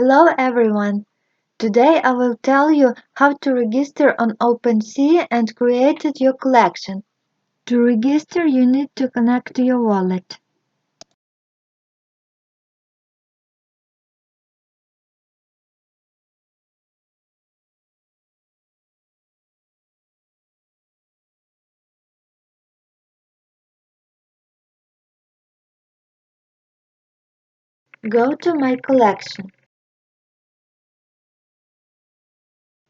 Hello everyone! Today I will tell you how to register on OpenSea and create your collection. To register, you need to connect to your wallet. Go to My Collection.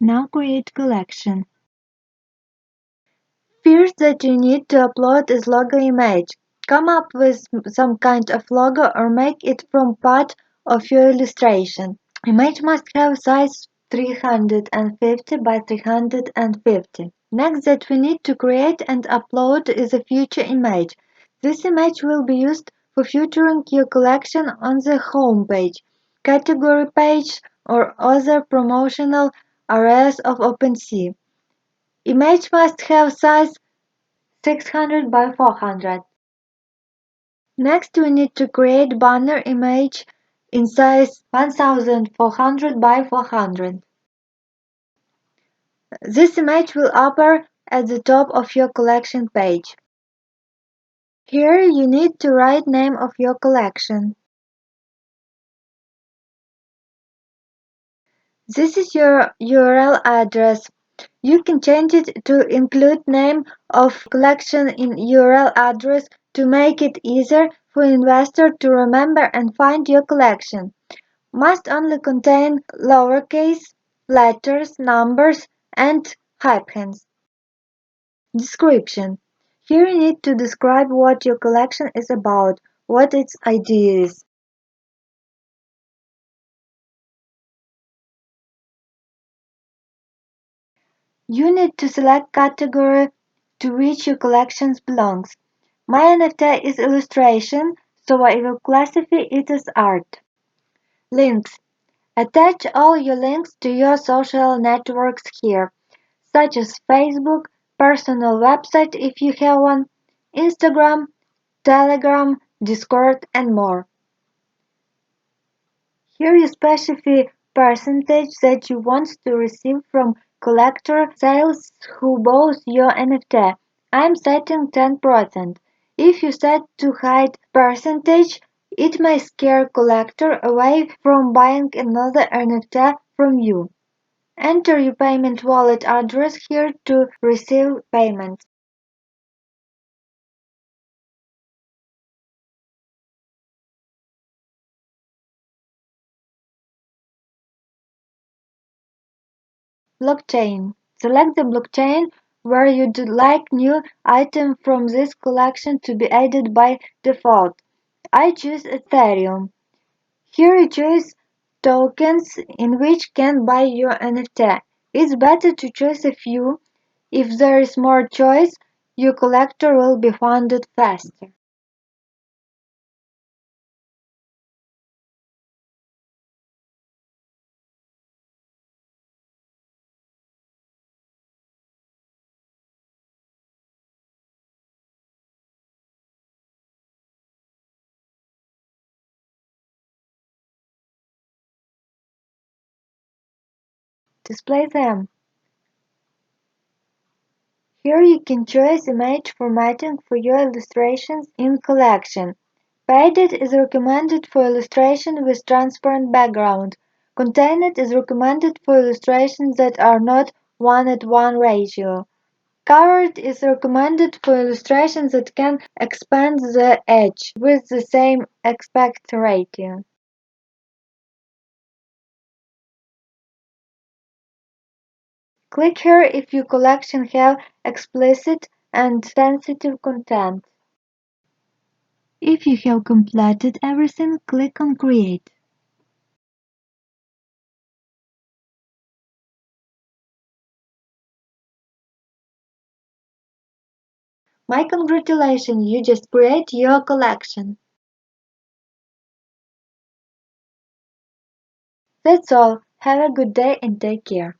Now create collection. First that you need to upload is logo image. Come up with some kind of logo or make it from part of your illustration. Image must have size 350 by 350. Next that we need to create and upload is a future image. This image will be used for featuring your collection on the home page, category page, or other promotional areas of OpenSea. Image must have size 600 by 400. Next we need to create banner image in size 1400 by 400. This image will appear at the top of your collection page. Here you need to write name of your collection. This is your URL address. You can change it to include name of collection in URL address to make it easier for investor to remember and find your collection. Must only contain lowercase letters, numbers, and hyphens. Description. Here you need to describe what your collection is about, what its idea is. You need to select category to which your collection belongs. My NFT is illustration, so I will classify it as art. Links. Attach all your links to your social networks here, such as Facebook, personal website if you have one, Instagram, Telegram, Discord, and more. Here you specify percentage that you want to receive from collector sales who bought your NFT. I'm setting 10%. If you set too high percentage, it may scare collector away from buying another NFT from you. Enter your payment wallet address here to receive payment. Blockchain. Select the blockchain where you'd like new item from this collection to be added by default. I choose Ethereum. Here you choose tokens in which can buy your NFT. It's better to choose a few. If there is more choice, your collector will be funded faster. Display them. Here you can choose image formatting for your illustrations in collection. Faded is recommended for illustration with transparent background. Contained is recommended for illustrations that are not 1:1 ratio. Covered is recommended for illustrations that can expand the edge with the same aspect ratio. Click here if your collection have explicit and sensitive content. If you have completed everything, click on Create. My congratulations, you just create your collection. That's all. Have a good day and take care.